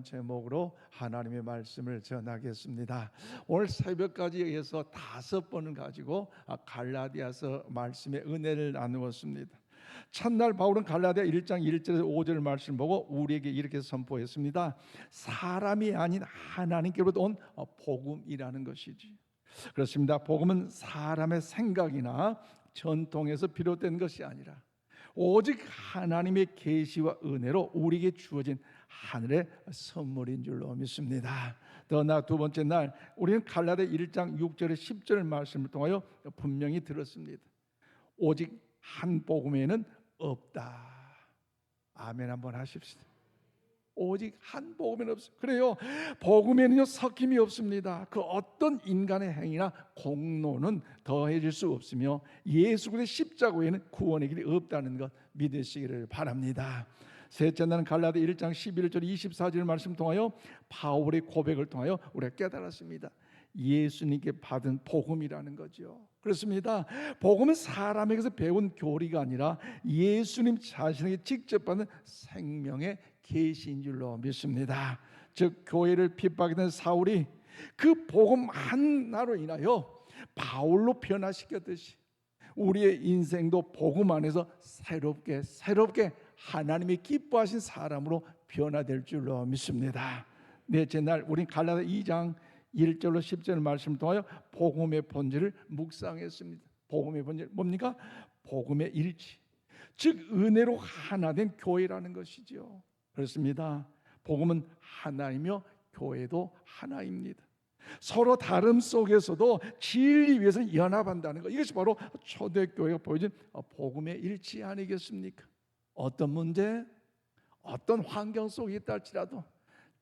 제목으로 하나님의 말씀을 전하겠습니다. 오늘 새벽까지 해서 5번을 가지고 갈라디아서 말씀의 은혜를 나누었습니다. 첫날 바울은 갈라디아 1장 1절에서 5절 말씀 보고 우리에게 이렇게 선포했습니다. 사람이 아닌 하나님께로부터 온 복음이라는 것이지. 그렇습니다. 복음은 사람의 생각이나 전통에서 비롯된 것이 아니라 오직 하나님의 계시와 은혜로 우리에게 주어진 하늘의 선물인 줄로 믿습니다. 더나 두 번째 날 우리는 갈라디아 1장 6절에 10절 말씀을 통하여 분명히 들었습니다. 오직 한 복음에는 없다. 아멘 한번 하십시다. 오직 한 복음에는 없어요. 그래요. 복음에는요 섞임이 없습니다. 그 어떤 인간의 행위나 공로는 더해질 수 없으며 예수 그리스도의 십자가 외에는 구원의 길이 없다는 것 믿으시기를 바랍니다. 셋째 날은 갈라디아 1장 11절 24절 말씀 통하여 바울의 고백을 통하여 우리가 깨달았습니다. 예수님께 받은 복음이라는 거죠. 그렇습니다. 복음은 사람에게서 배운 교리가 아니라 예수님 자신에게 직접 받는 생명의 계시인 줄로 믿습니다. 즉 교회를 핍박했던 사울이 그 복음 하나로 인하여 바울로 변화시켰듯이 우리의 인생도 복음 안에서 새롭게 하나님이 기뻐하신 사람으로 변화될 줄로 믿습니다. 넷째 날 우린 갈라디아 2장 1절로 10절 말씀을 통하여 복음의 본질을 묵상했습니다. 복음의 본질 뭡니까? 복음의 일치, 즉 은혜로 하나 된 교회라는 것이죠. 그렇습니다. 복음은 하나이며 교회도 하나입니다. 서로 다름 속에서도 진리 위해서 연합한다는 것, 이것이 바로 초대교회가 보여준 복음의 일치 아니겠습니까? 어떤 문제, 어떤 환경 속에 있다 할지라도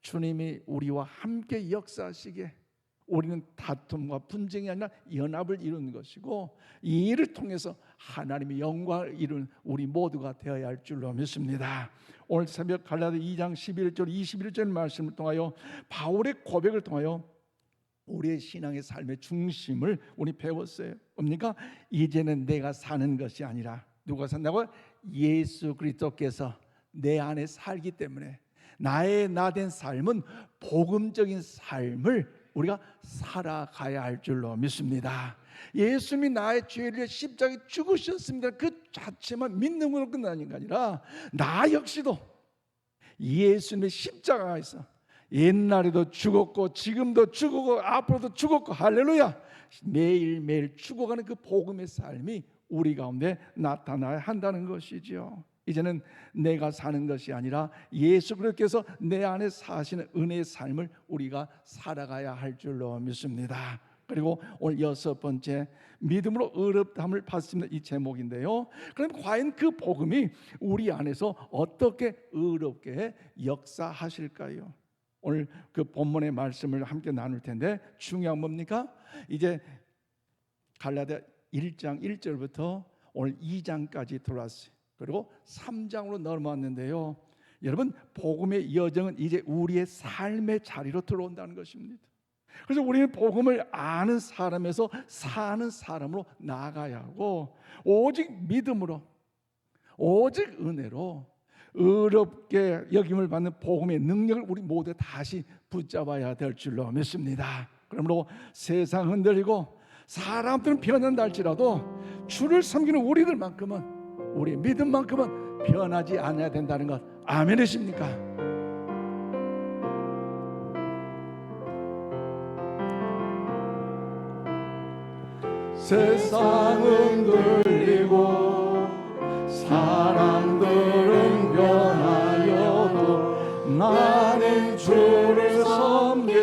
주님이 우리와 함께 역사하시기에 우리는 다툼과 분쟁이 아니라 연합을 이루는 것이고 이 일을 통해서 하나님의 영광을 이루는 우리 모두가 되어야 할 줄로 믿습니다. 오늘 새벽 갈라디아 2장 11절 21절 말씀을 통하여 바울의 고백을 통하여 우리의 신앙의 삶의 중심을 우리 배웠어요. 뭡니까? 이제는 내가 사는 것이 아니라 누가 산다고요? 예수 그리스도께서 내 안에 살기 때문에 나의 나된 삶은 복음적인 삶을 우리가 살아가야 할 줄로 믿습니다. 예수님이 나의 죄를 위해 십자가에 죽으셨습니다. 그 자체만 믿는 것으로 끝나는 게 아니라 나 역시도 예수님의 십자가에서 옛날에도 죽었고 지금도 죽고 앞으로도 죽었고 할렐루야 매일매일 죽어가는 그 복음의 삶이 우리 가운데 나타나야 한다는 것이죠. 이제는 내가 사는 것이 아니라 예수 그리스도께서 내 안에 사시는 은혜의 삶을 우리가 살아가야 할 줄로 믿습니다. 그리고 오늘 6번째 믿음으로 의롭다함을 받습니다. 이 제목인데요. 그럼 과연 그 복음이 우리 안에서 어떻게 의롭게 역사하실까요? 오늘 그 본문의 말씀을 함께 나눌 텐데 중요한 뭡니까? 이제 갈라디아 1장 1절부터 오늘 2장까지 들어왔어요. 그리고 3장으로 넘어왔는데요. 여러분 복음의 여정은 이제 우리의 삶의 자리로 들어온다는 것입니다. 그래서 우리는 복음을 아는 사람에서 사는 사람으로 나아가야 하고 오직 믿음으로 오직 은혜로 의롭게 여김을 받는 복음의 능력을 우리 모두 다시 붙잡아야 될 줄로 믿습니다. 그러므로 세상 흔들리고 사람들은 변한다 할지라도 주를 섬기는 우리들만큼은 우리 믿음만큼은 변하지 않아야 된다는 것 아멘이십니까? 세상은 흔들리고 사람들은 변하여도 나는 주를 섬기리.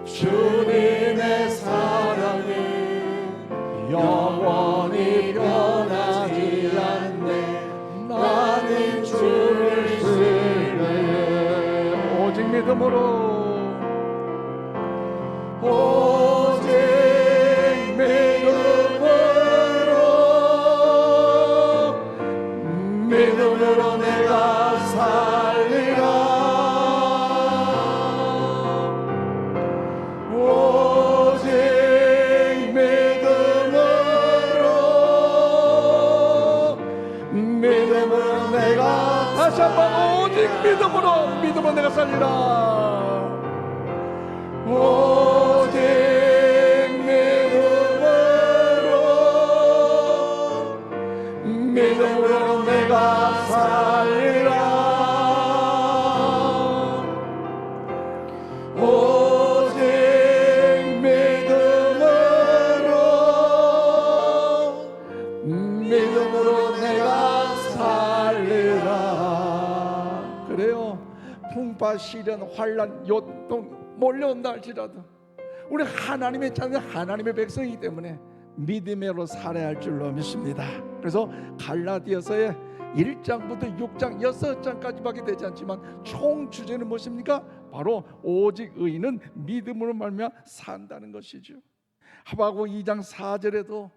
주님의 사랑은 영원히 변하지 않네. 나는 주를 즐겨 오직 믿음으로 오직 믿음으로 내가 살리라. 오직 믿음으로 내가 다시 한번 오직 믿음으로 내가 살리라. 오직 믿음으로 내가 살리라. 오직 믿음으로 내가 살리라. 그래요. 풍파 시련 환난 요동 몰려온다 할지라도 우리 하나님의 자녀 하나님의 백성이기 때문에 믿음으로 살아야 할 줄로 믿습니다. 그래서 갈라디아서의 1장부터 6장 6장까지밖에 되지 않지만 총 주제는 무엇입니까? 바로 오직 의인은 믿음으로 말미암아 산다는 것이죠. 하박국 2장 4절에도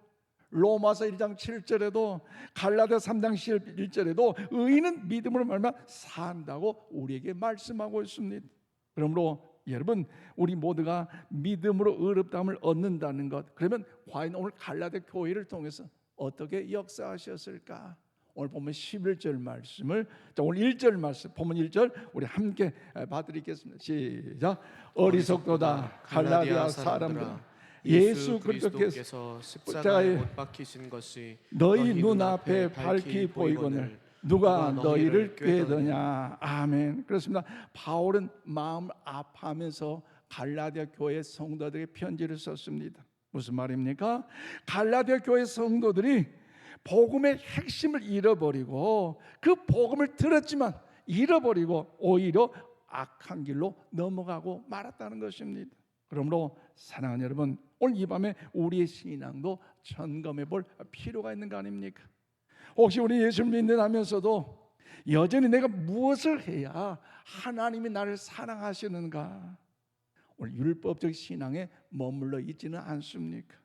로마서 1장 7절에도 갈라디아 3장 11절에도 의인은 믿음으로 말미암아 산다고 우리에게 말씀하고 있습니다. 그러므로 여러분 우리 모두가 믿음으로 의롭다함을 얻는다는 것, 그러면 과연 오늘 갈라디아 교회를 통해서 어떻게 역사하셨을까? 오늘 보면 11절 말씀을, 자, 오늘 1절 말씀 보면 1절 우리 함께 봐드리겠습니다. 시작. 어리석도다 갈라디아 사람들아, 예수 그리스도께서 십자가에 못 박히신 것이 너희 눈앞에 밝히 보이거늘 누가 너희를 꾀더냐. 아멘. 그렇습니다. 바울은 마음 아파하면서 갈라디아 교회 성도들에게 편지를 썼습니다. 무슨 말입니까? 갈라디아 교회 성도들이 복음의 핵심을 잃어버리고 그 복음을 들었지만 잃어버리고 오히려 악한 길로 넘어가고 말았다는 것입니다. 그러므로 사랑하는 여러분, 오늘 이 밤에 우리의 신앙도 점검해 볼 필요가 있는 거 아닙니까? 혹시 우리 예수를 믿는다면서도 여전히 내가 무엇을 해야 하나님이 나를 사랑하시는가? 오늘 율법적 신앙에 머물러 있지는 않습니까?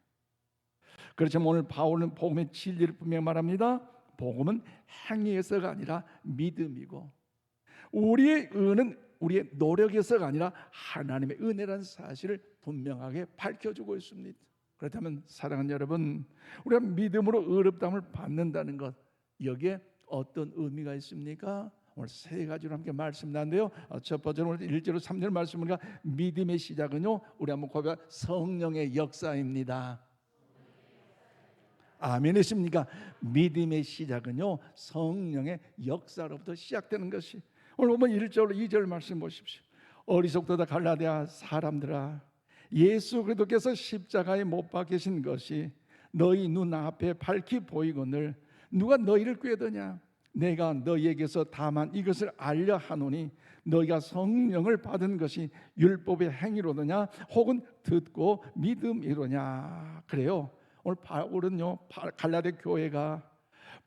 그렇지만 오늘 바울은 복음의 진리를 분명히 말합니다. 복음은 행위에서가 아니라 믿음이고 우리의 의는 우리의 노력에서가 아니라 하나님의 은혜라는 사실을 분명하게 밝혀주고 있습니다. 그렇다면 사랑하는 여러분, 우리가 믿음으로 의롭다함을 받는다는 것, 여기에 어떤 의미가 있습니까? 오늘 세 가지로 함께 말씀 나는데요. 첫 번째는 오늘 1절 3절 말씀입니다. 믿음의 시작은요, 우리 한번 고백할 성령의 역사입니다. 아멘이십니까? 믿음의 시작은요, 성령의 역사로부터 시작되는 것이. 오늘 보면 1절 2절 말씀 보십시오. 어리석도다 갈라디아 사람들아, 예수 그리스도께서 십자가에 못 박히신 것이 너희 눈앞에 밝히 보이거늘 누가 너희를 꾀더냐. 내가 너희에게서 다만 이것을 알려 하노니 너희가 성령을 받은 것이 율법의 행위로느냐 혹은 듣고 믿음이로냐. 그래요. 오늘 바울은요, 갈라디아 교회가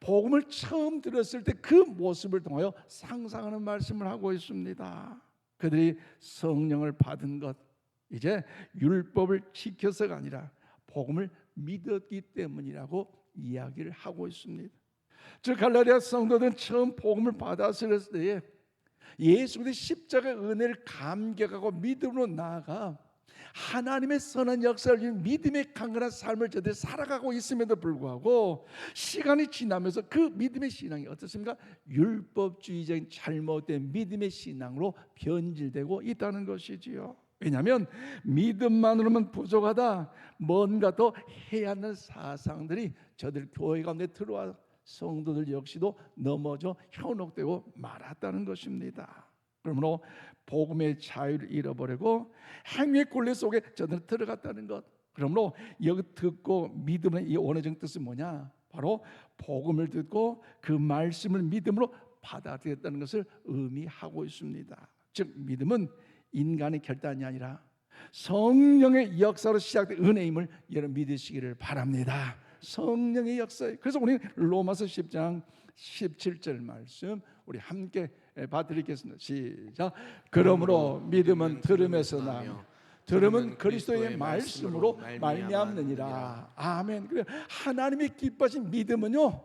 복음을 처음 들었을 때 그 모습을 통하여 상상하는 말씀을 하고 있습니다. 그들이 성령을 받은 것, 이제 율법을 지켜서가 아니라 복음을 믿었기 때문이라고 이야기를 하고 있습니다. 즉 갈라디아 성도들은 처음 복음을 받았을 때에 예수 그리스도의 십자가의 은혜를 감격하고 믿음으로 나아가 하나님의 선한 역사를 위해 믿음의 강건한 삶을 저들이 살아가고 있음에도 불구하고 시간이 지나면서 그 믿음의 신앙이 어떻습니까? 율법주의적인 잘못된 믿음의 신앙으로 변질되고 있다는 것이지요. 왜냐하면 믿음만으로는 부족하다, 뭔가 더 해야 하는 사상들이 저들 교회 가운데 들어와 성도들 역시도 넘어져 현혹되고 말았다는 것입니다. 그러므로 복음의 자유를 잃어버리고 행위의 굴레 속에 저들은 들어갔다는 것. 그러므로 여기 듣고 믿음의 이 원어적 뜻은 뭐냐? 바로 복음을 듣고 그 말씀을 믿음으로 받아들였다는 것을 의미하고 있습니다. 즉 믿음은 인간의 결단이 아니라 성령의 역사로 시작된 은혜임을 여러분 믿으시기를 바랍니다. 성령의 역사. 그래서 우리 로마서 10장 17절 말씀 우리 함께 봐드리겠습니다. 시작. 그러므로 믿음은 들음에서 나며 들음은 그리스도의 말씀으로 말미암느니라. 아멘. 그래, 하나님이 기뻐하신 믿음은요,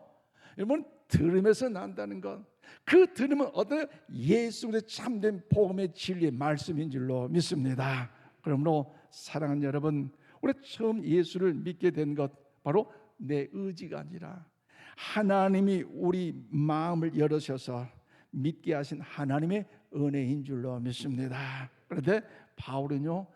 여러분 들음에서 난다는 것. 그 들음은 어떤 예수 그리스도의 참된 복음의 진리의 말씀인 줄로 믿습니다. 그러므로 사랑하는 여러분, 우리 처음 예수를 믿게 된 것 바로 내 의지가 아니라 하나님이 우리 마음을 열으셔서 믿게 하신 하나님의 은혜인 줄로 믿습니다. 그런데 바울은요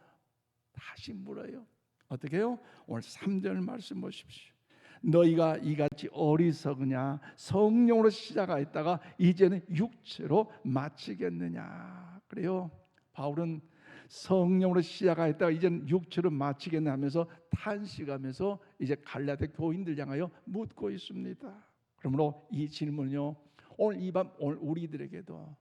다시 물어요. 어떻게 해요? 오늘 3절 말씀 보십시오. 너희가 이같이 어리석으냐? 성령으로 시작하였다가 이제는 육체로 마치겠느냐? 그래요. 바울은 성령으로 시작하였다가 이제는 육체로 마치겠느냐 하면서 탄식하면서 이제 갈라디아 교인들 향하여 묻고 있습니다. 그러므로 이 질문요 오늘 이 밤 오늘 우리들에게도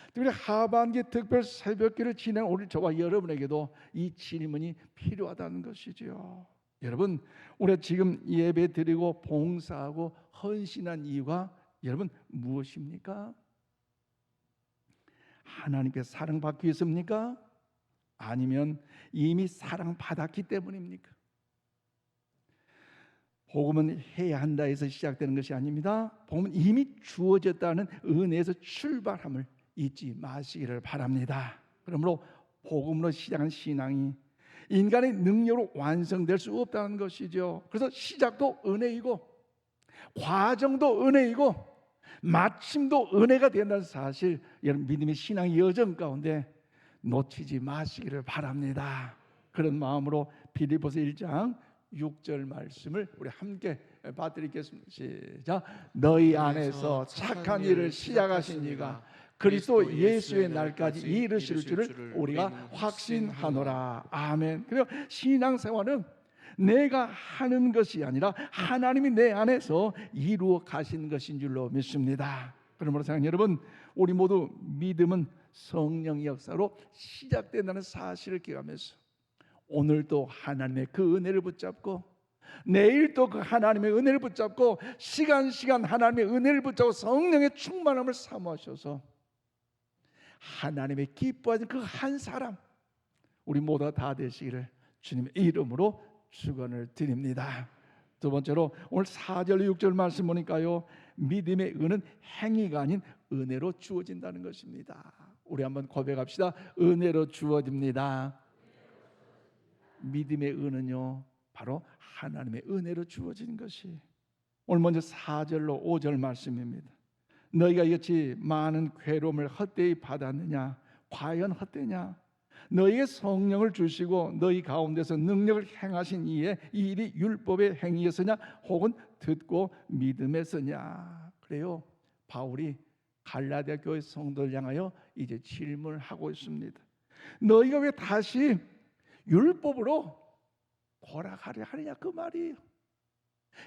특별히 하반기 특별 새벽기를 지낸 우리 저와 여러분에게도 이 질문이 필요하다는 것이죠. 여러분, 우리가 지금 예배 드리고 봉사하고 헌신한 이유가 여러분 무엇입니까? 하나님께 사랑받기 위해서입니까? 아니면 이미 사랑받았기 때문입니까? 복음은 해야 한다 해서 시작되는 것이 아닙니다. 복음은 이미 주어졌다는 은혜에서 출발함을 잊지 마시기를 바랍니다. 그러므로 복음으로 시작한 신앙이 인간의 능력으로 완성될 수 없다는 것이죠. 그래서 시작도 은혜이고 과정도 은혜이고 마침도 은혜가 된다는 사실, 여러분 믿음의 신앙 여정 가운데 놓치지 마시기를 바랍니다. 그런 마음으로 빌립보서 1장 6절 말씀을 우리 함께 봐드리겠습니다. 시작. 너희 안에서 착한 일을 시작하신 이가 그리스도 예수의 날까지 이르실 줄을 우리가 확신하노라. 아멘. 그리고 신앙생활은 내가 하는 것이 아니라 하나님이 내 안에서 이루어 가신 것인 줄로 믿습니다. 그러므로 사랑하는 여러분, 우리 모두 믿음은 성령의 역사로 시작된다는 사실을 기억하면서 오늘도 하나님의 그 은혜를 붙잡고 내일도 그 하나님의 은혜를 붙잡고 시간 하나님의 은혜를 붙잡고 성령의 충만함을 사모하셔서 하나님의 기뻐하는 그 한 사람 우리 모두가 다 되시기를 주님의 이름으로 축원을 드립니다. 두 번째로 오늘 4절 6절 말씀 보니까요, 믿음의 은은 행위가 아닌 은혜로 주어진다는 것입니다. 우리 한번 고백합시다. 은혜로 주어집니다. 믿음의 은은요 바로 하나님의 은혜로 주어진 것이. 오늘 먼저 4절로 5절 말씀입니다. 너희가 이같이 많은 괴로움을 헛되이 받았느냐? 과연 헛되냐? 너희의 성령을 주시고 너희 가운데서 능력을 행하신 이에 이 일이 율법의 행위였으냐 혹은 듣고 믿음에서냐? 그래요. 바울이 갈라디아 교회 성도를 향하여 이제 질문을 하고 있습니다. 너희가 왜 다시 율법으로 돌아가려 하느냐 그 말이에요.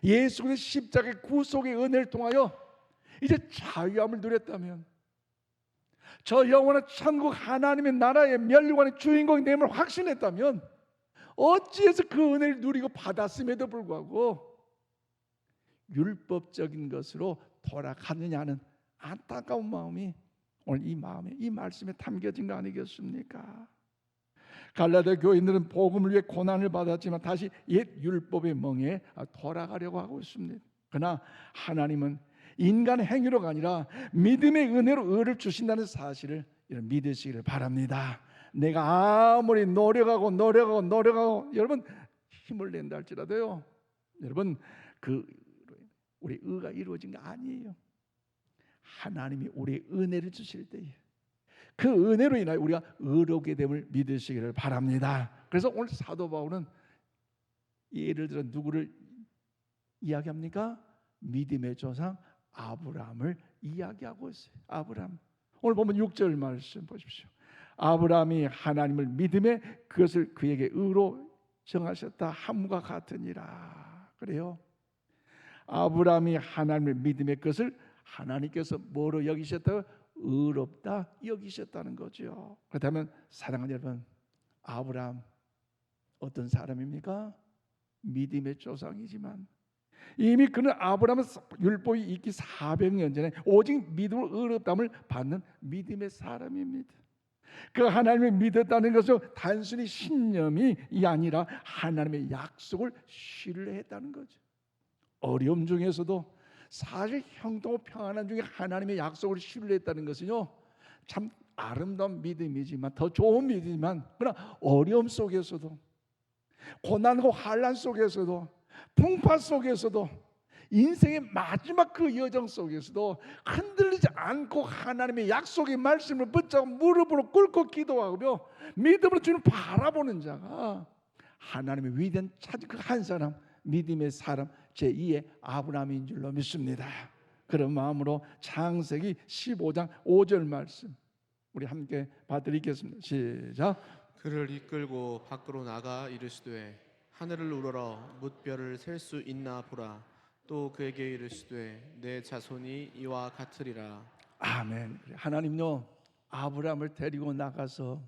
예수 그리스도의 십자가의 구속의 은혜를 통하여 이제 자유함을 누렸다면, 저 영원한 천국 하나님의 나라의 멸류관의 주인공이 됨을 확신했다면 어찌해서 그 은혜를 누리고 받았음에도 불구하고 율법적인 것으로 돌아가느냐 하는 안타까운 마음이 오늘 이 마음에 이 말씀에 담겨진 거 아니겠습니까? 갈라디아 교인들은 복음을 위해 고난을 받았지만 다시 옛 율법의 멍에 돌아가려고 하고 있습니다. 그러나 하나님은 인간의 행위로가 아니라 믿음의 은혜로 의를 주신다는 사실을 믿으시기를 바랍니다. 내가 아무리 노력하고 여러분 힘을 낸다 할지라도요, 여러분 그 우리 의가 이루어진 게 아니에요. 하나님이 우리의 은혜를 주실 때에 그 은혜로 인하여 우리가 의롭게 됨을 믿으시기를 바랍니다. 그래서 오늘 사도 바울은 예를 들어 누구를 이야기합니까? 믿음의 조상 아브라함을 이야기하고 있어요. 아브라함. 오늘 보면 6절 말씀 보십시오. 아브라함이 하나님을 믿음에 그것을 그에게 의로 정하셨다 함과 같으니라. 그래요. 아브라함이 하나님을 믿음에 그것을 하나님께서 뭐로 여기셨다고? 의롭다 여기셨다는 거죠. 그렇다면 사랑하는 여러분, 아브라함 어떤 사람입니까? 믿음의 조상이지만 이미 그는 아브라함은 율법이 있기 400년 전에 오직 믿음으로 의롭다함을 받는 믿음의 사람입니다. 그 하나님을 믿었다는 것은 단순히 신념이 아니라 하나님의 약속을 신뢰했다는 거죠. 어려움 중에서도 사실 형통하고 평안한 중에 하나님의 약속을 신뢰했다는 것은요 참 아름다운 믿음이지만, 더 좋은 믿음이지만, 그러나 어려움 속에서도 고난과 환난 속에서도 풍파 속에서도 인생의 마지막 그 여정 속에서도 흔들리지 않고 하나님의 약속의 말씀을 붙잡고 무릎으로 꿇고 기도하며 믿음으로 주님 바라보는 자가 하나님의 위대한 찾은 그 한 사람, 믿음의 사람 제2의 아브라함인 줄로 믿습니다. 그런 마음으로 창세기 15장 5절 말씀 우리 함께 봐드리겠습니다. 시작. 그를 이끌고 밖으로 나가 이르시되 하늘을 우러러 뭇별을 셀 수 있나 보라. 또 그에게 이르시되 내 자손이 이와 같으리라. 아멘. 하나님요 아브라함을 데리고 나가서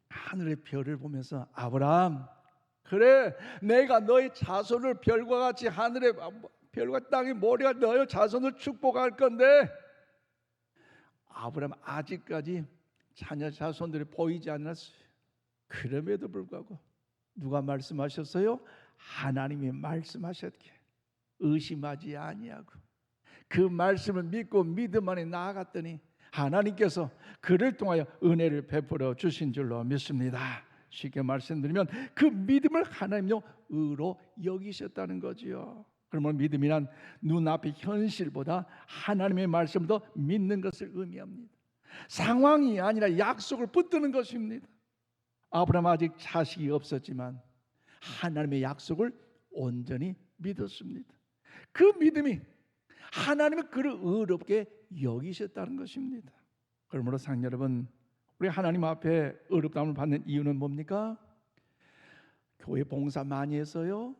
하늘의 별을 보면서 아브라함 그래 내가 너의 자손을 별과 같이 하늘의 별과 땅의 모래가 너의 자손을 축복할 건데 아브라함 아직까지 자녀 자손들이 보이지 않았어요. 그럼에도 불구하고 누가 말씀하셨어요? 하나님이 말씀하셨기에 의심하지 아니하고 그 말씀을 믿고 믿음 안에 나아갔더니 하나님께서 그를 통하여 은혜를 베풀어 주신 줄로 믿습니다. 쉽게 말씀드리면 그 믿음을 하나님요 의로 여기셨다는 거지요. 그러면 믿음이란 눈앞의 현실보다 하나님의 말씀을 더 믿는 것을 의미합니다. 상황이 아니라 약속을 붙드는 것입니다. 아브라함 아직 자식이 없었지만 하나님의 약속을 온전히 믿었습니다. 그 믿음이 하나님이 그를 의롭게 여기셨다는 것입니다. 그러므로 상 여러분 우리 하나님 앞에 의롭다함을 받는 이유는 뭡니까? 교회 봉사 많이 해서요?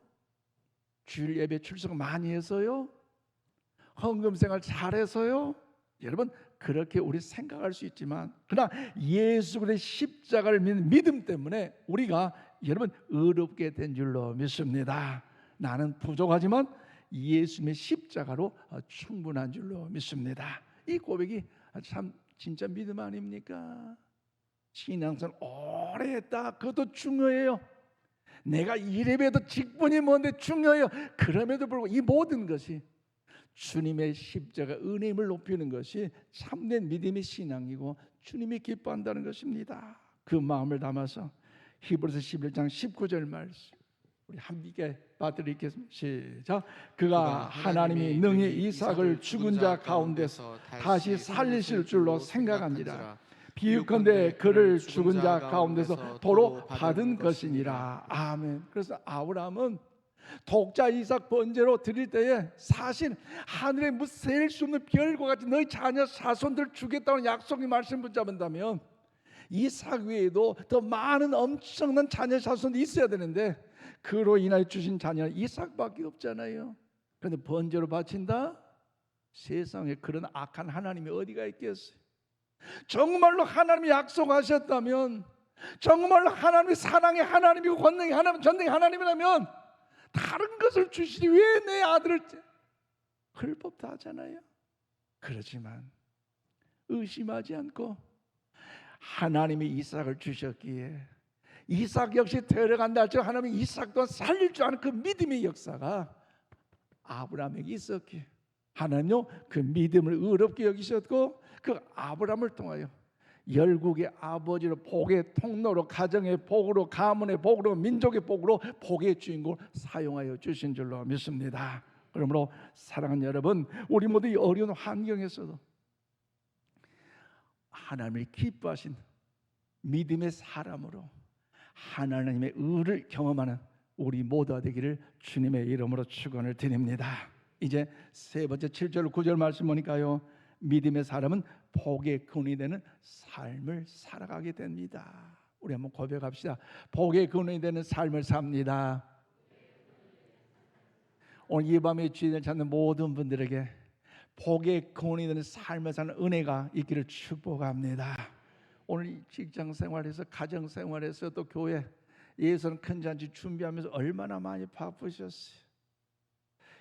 주일 예배 출석 많이 해서요? 헌금 생활 잘해서요? 여러분 그렇게 우리 생각할 수 있지만 그러나 예수 그리스도의 십자가를 믿는 믿음 때문에 우리가 여러분 의롭게 된 줄로 믿습니다. 나는 부족하지만 예수님의 십자가로 충분한 줄로 믿습니다. 이 고백이 참 진짜 믿음 아닙니까? 신앙생활 오래 했다 그것도 중요해요. 내가 이래봬도 직분이 뭔데 중요해요. 그럼에도 불구하고 이 모든 것이 주님의 십자가 은혜임을 높이는 것이 참된 믿음의 신앙이고 주님이 기뻐한다는 것입니다. 그 마음을 담아서 히브리서 11장 19절 말씀 우리 함께 받드리겠습니다. 시작. 그가 하나님이 능히 이삭을 죽은 자 가운데서 다시 살리실 줄로 생각한지라. 비유컨대 그를 죽은 자 가운데서 도로 받은 것이니라. 아멘. 그래서 아브라함은 독자 이삭 번제로 드릴 때에 사실 하늘에 셀 수 없는 별과 같이 너희 자녀 자손들 주겠다는 약속의 말씀 붙잡은다면 이삭 외에도 더 많은 엄청난 자녀 자손이 있어야 되는데 그로 인하여 주신 자녀는 이삭밖에 없잖아요. 그런데 번제로 바친다? 세상에 그런 악한 하나님이 어디가 있겠어요? 정말로 하나님이 약속하셨다면 정말로 하나님이 사랑의 하나님이고 권능의 하나님 전능의 하나님이라면 다른 것을 주시지 왜 내 아들을 그럴 법도 하잖아요. 그렇지만 의심하지 않고 하나님이 이삭을 주셨기에 이삭 역시 데려간다 할지라도 하나님이 이삭 또한 살릴 줄 아는 그 믿음의 역사가 아브라함에게 있었기에 하나님요 그 믿음을 의롭게 여기셨고 그 아브라함을 통하여 열국의 아버지로 복의 통로로 가정의 복으로 가문의 복으로 민족의 복으로 복의 주인공을 사용하여 주신 줄로 믿습니다. 그러므로 사랑하는 여러분 우리 모두 이 어려운 환경에서도 하나님을 기뻐하신 믿음의 사람으로 하나님의 의를 경험하는 우리 모두가 되기를 주님의 이름으로 축원을 드립니다. 이제 세 번째 7절 9절 말씀 보니까요 믿음의 사람은 복의 근원이 되는 삶을 살아가게 됩니다. 우리 한번 고백합시다. 복의 근원이 되는 삶을 삽니다. 오늘 이 밤에 주인을 찾는 모든 분들에게 복의 근원이 되는 삶을 사는 은혜가 있기를 축복합니다. 오늘 직장 생활에서 가정 생활에서 또 교회 예선 큰 잔치 준비하면서 얼마나 많이 바쁘셨어요.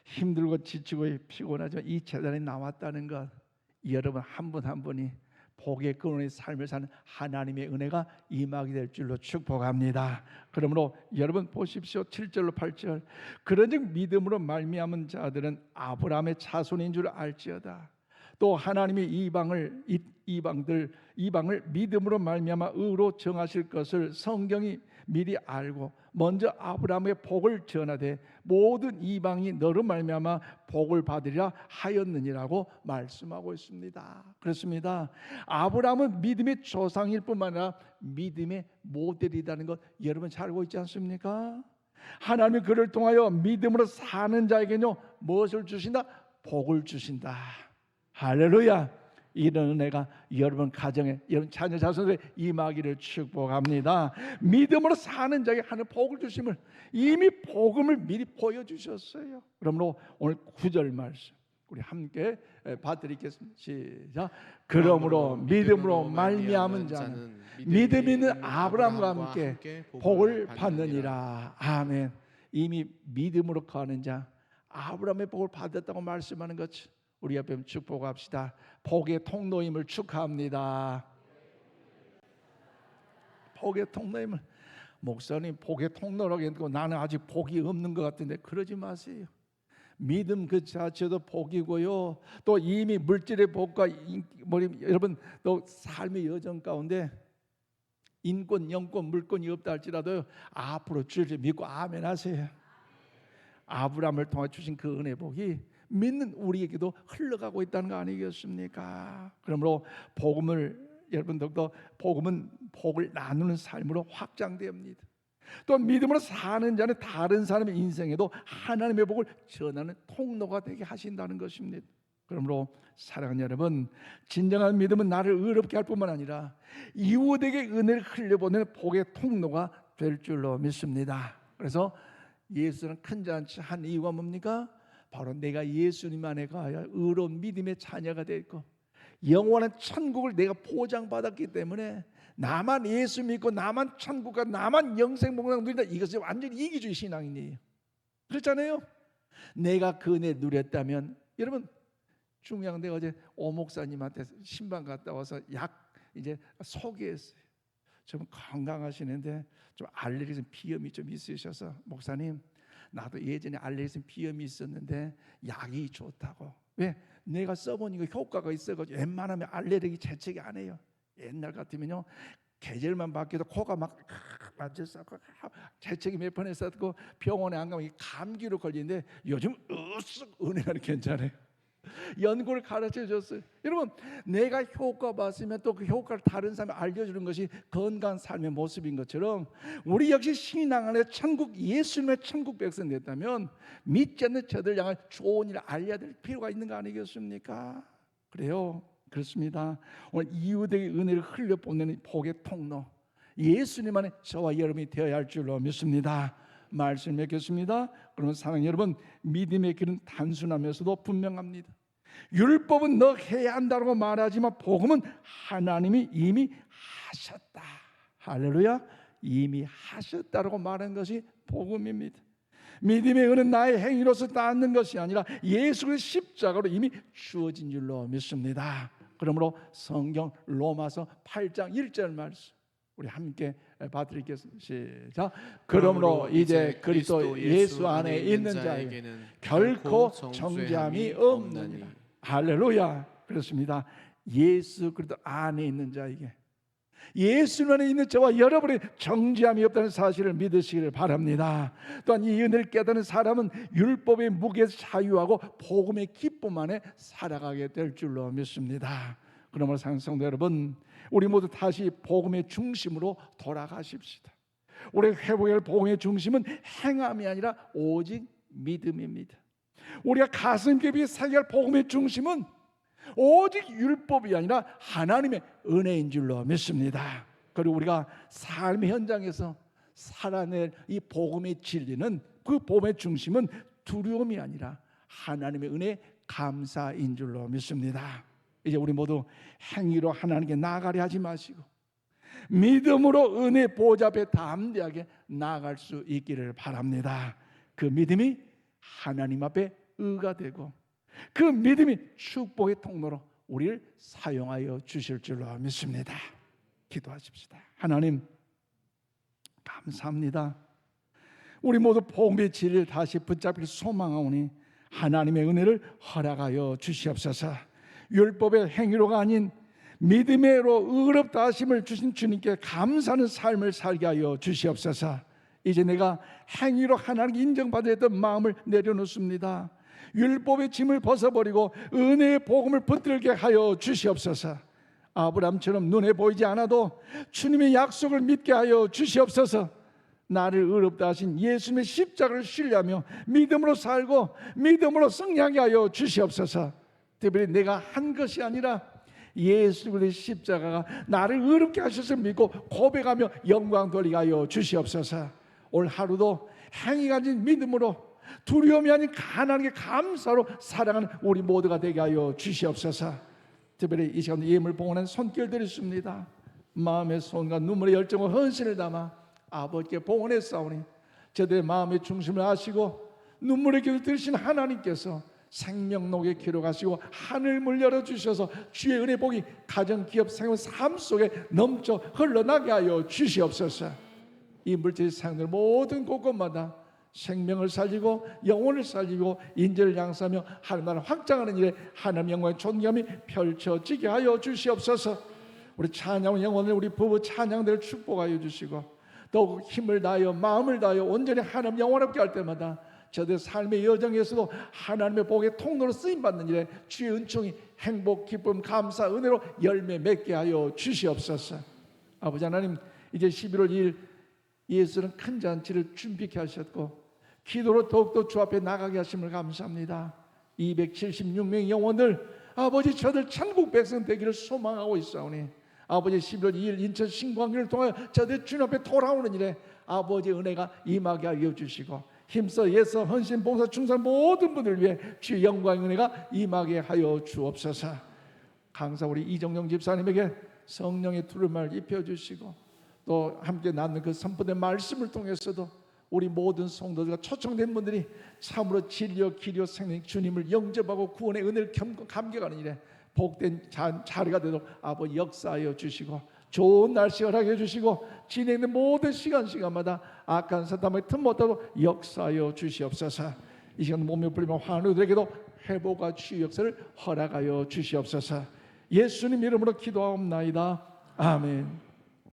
힘들고 지치고 피곤하지만 이 재단에 나왔다는 것 여러분 한 분 한 분이 복의 근원의 삶을 사는 하나님의 은혜가 임하게 될 줄로 축복합니다. 그러므로 여러분 보십시오. 7절로 8절 그런즉 믿음으로 말미암은 자들은 아브라함의 자손인 줄 알지어다. 또 하나님이 이방을 믿음으로 말미암아 의로 정하실 것을 성경이 미리 알고 먼저 아브라함의 복을 전하되 모든 이방이 너로 말미암아 복을 받으리라 하였느니라고 말씀하고 있습니다. 그렇습니다. 아브라함은 믿음의 조상일 뿐만 아니라 믿음의 모델이라는 것 여러분 잘 알고 있지 않습니까? 하나님이 그를 통하여 믿음으로 사는 자에게는요 무엇을 주신다? 복을 주신다. 할렐루야. 이런 은혜가 여러분 가정에, 여러분 자녀 자손에 임하기를 축복합니다. 믿음으로 사는 자에게 하는 복을 주심을 이미 복음을 미리 보여주셨어요. 그러므로 오늘 9절 말씀 우리 함께 봐드리겠습니다. 시작. 그러므로 믿음으로 말미암은 자는 믿음 있는 아브라함과 함께 복을 받느니라. 아멘. 이미 믿음으로 거하는 자 아브라함의 복을 받았다고 말씀하는 것 우리 옆에 축복합시다. 복의 통로임을 축하합니다. 복의 통로임을 목사님 복의 통로라고 했고 나는 아직 복이 없는 것 같은데 그러지 마세요. 믿음 그 자체도 복이고요. 또 이미 물질의 복과 여러분 또 삶의 여정 가운데 인권, 영권, 물권이 없다 할지라도 앞으로 주를 믿고 아멘 하세요. 아브라함을 통해 주신 그 은혜 복이 믿는 우리에게도 흘러가고 있다는 거 아니겠습니까? 그러므로 복음을 여러분들도 복음은 복을 나누는 삶으로 확장됩니다. 또 믿음으로 사는 자는 다른 사람의 인생에도 하나님의 복을 전하는 통로가 되게 하신다는 것입니다. 그러므로 사랑하는 여러분, 진정한 믿음은 나를 의롭게 할 뿐만 아니라 이웃에게 은혜를 흘려보내는 복의 통로가 될 줄로 믿습니다. 그래서 예수는 큰 잔치 한 이유가 뭡니까? 바로 내가 예수님 안에 가야 의로운 믿음의 자녀가 되고 영원한 천국을 내가 보장받았기 때문에 나만 예수 믿고 나만 천국과 나만 영생 복을 누린다. 이것이 완전히 이기주의 신앙이에요. 그렇잖아요. 내가 그 은혜 누렸다면 여러분 중요한 데 어제 오 목사님한테 신방 갔다 와서 약 이제 소개했어요. 좀 건강하시는데 좀 알레르기 비염이 좀 있으셔서 목사님 나도 예전에 알레르기 비염이 있었는데 약이 좋다고. 왜? 내가 써보니까 효과가 있어가지고 웬만하면 알레르기 재채기 안 해요. 옛날 같으면요 계절만 바뀌어도 코가 막 맞았었고 재채기 몇 번 했었고 병원에 안 가면 감기로 걸리는데 요즘 으쓱 은혜가 괜찮아요. 연구를 가르쳐 줬어요. 여러분 내가 효과 봤으면 또 그 효과를 다른 사람에 알려주는 것이 건강한 삶의 모습인 것처럼 우리 역시 신앙 안에 천국 예수님의 천국 백성 됐다면 믿지 않는 저들 향한 좋은 일을 알려야 될 필요가 있는 거 아니겠습니까? 그래요. 그렇습니다. 오늘 이웃에게 은혜를 흘려보내는 복의 통로 예수님 안에 저와 여러분이 되어야 할 줄로 믿습니다. 말씀 맺겠습니다. 그러면 사랑하는 여러분 믿음의 길은 단순하면서도 분명합니다. 율법은 너 해야 한다고 말하지만 복음은 하나님이 이미 하셨다. 할렐루야. 이미 하셨다라고 말한 것이 복음입니다. 믿음의 은은 나의 행위로서 닿는 것이 아니라 예수 그리스도의 십자가로 이미 주어진 줄로 믿습니다. 그러므로 성경 로마서 8장 1절 말씀 우리 함께 봐드리겠습니다. 시작. 그러므로 이제 그리스도 예수 안에 있는 자에게는 결코 정죄함이 없느니라. 할렐루야. 그렇습니다. 예수 그리스도 안에 있는 자에게 예수 안에 있는 저와 여러분의 정죄함이 없다는 사실을 믿으시기를 바랍니다. 또한 이 은혜를 깨닫는 사람은 율법의 무게에서 자유하고 복음의 기쁨 안에 살아가게 될 줄로 믿습니다. 그러므로 사랑하는 성도 여러분 우리 모두 다시 복음의 중심으로 돌아가십시다. 우리 회복해야 할 복음의 중심은 행함이 아니라 오직 믿음입니다. 우리가 가슴 깊이 살아야 할 복음의 중심은 오직 율법이 아니라 하나님의 은혜인 줄로 믿습니다. 그리고 우리가 삶의 현장에서 살아낼 이 복음의 진리는 그 복음의 중심은 두려움이 아니라 하나님의 은혜 감사인 줄로 믿습니다. 이제 우리 모두 행위로 하나님께 나아가려 하지 마시고 믿음으로 은혜 보좌 앞에 담대하게 나아갈 수 있기를 바랍니다. 그 믿음이 하나님 앞에 의가 되고 그 믿음이 축복의 통로로 우리를 사용하여 주실 줄로 믿습니다. 기도하십시다. 하나님 감사합니다. 우리 모두 복음의 진리를 다시 붙잡길 소망하오니 하나님의 은혜를 허락하여 주시옵소서. 율법의 행위로가 아닌 믿음으로 의롭다 하심을 주신 주님께 감사하는 삶을 살게 하여 주시옵소서. 이제 내가 행위로 하나님께 인정받아야 했던 마음을 내려놓습니다. 율법의 짐을 벗어버리고 은혜의 복음을 붙들게 하여 주시옵소서. 아브라함처럼 눈에 보이지 않아도 주님의 약속을 믿게 하여 주시옵소서. 나를 의롭다 하신 예수님의 십자가를 신뢰하며 믿음으로 살고 믿음으로 승리하게 하여 주시옵소서. 특별히 내가 한 것이 아니라 예수 그리스도의 십자가가 나를 의롭게 하셔서 믿고 고백하며 영광 돌리게 하여 주시옵소서. 올 하루도 행위 가진 믿음으로 두려움이 아닌 가난하게 감사로 살아가는 우리 모두가 되게 하여 주시옵소서. 특별히 이 시간 예물 봉헌한 손길 드리십니다. 마음의 손과 눈물의 열정과 헌신을 담아 아버지께 봉헌했사오니 저들의 마음의 중심을 아시고 눈물의 기도 들으신 하나님께서 생명록에 기록하시고 하늘문 열어주셔서 주의 은혜 복이 가정, 기업, 생활, 삶 속에 넘쳐 흘러나게 하여 주시옵소서. 이 물질 상들 모든 곳곳마다 생명을 살리고 영혼을 살리고 인재를 양성하며 하나님 나라를 확장하는 일에 하나님 영광의 존귀함이 펼쳐지게 하여 주시옵소서. 우리 찬양 영혼을 우리 부부 찬양들을 축복하여 주시고 더욱 힘을 다하여 마음을 다하여 온전히 하나님 영원롭게 할 때마다 저দের 삶의 여정에서도 하나님의 복의 통로로 쓰임받는 일에 주의 은총이 행복, 기쁨, 감사, 은혜로 열매 맺게 하여 주시옵소서. 아버지 하나님, 이제 11월 2일 예수는 큰 잔치를 준비케 하셨고 기도로 더욱더 주 앞에 나가게 하심을 감사합니다. 276명의 영혼들 아버지 저들 천국 백성 되기를 소망하고 있사오니 아버지 11월 2일 인천 신광기를 통하여 저들 주님 앞에 돌아오는 일에 아버지 은혜가 임하게 하여 주시고 힘써 예서 헌신 봉사 충성 모든 분들 위해 주의 영광의 은혜가 임하게 하여 주옵소서. 강사 우리 이정영 집사님에게 성령의 두루마를 입혀주시고 또 함께 나누는 그 선포된 말씀을 통해서도 우리 모든 성도들과 초청된 분들이 참으로 진리요 길이요 생명 주님을 영접하고 구원의 은혜를 감격하는 일에 복된 자리가 되도록 아버지 역사하여 주시고 좋은 날씨 허락해 주시고 진행된 모든 시간마다 악한 사탄의 틈 못하도록 역사하여 주시옵소서. 이 시간 몸에 불리면 환우들에게도 회복과 치유 역사를 허락하여 주시옵소서. 예수님 이름으로 기도하옵나이다. 아멘.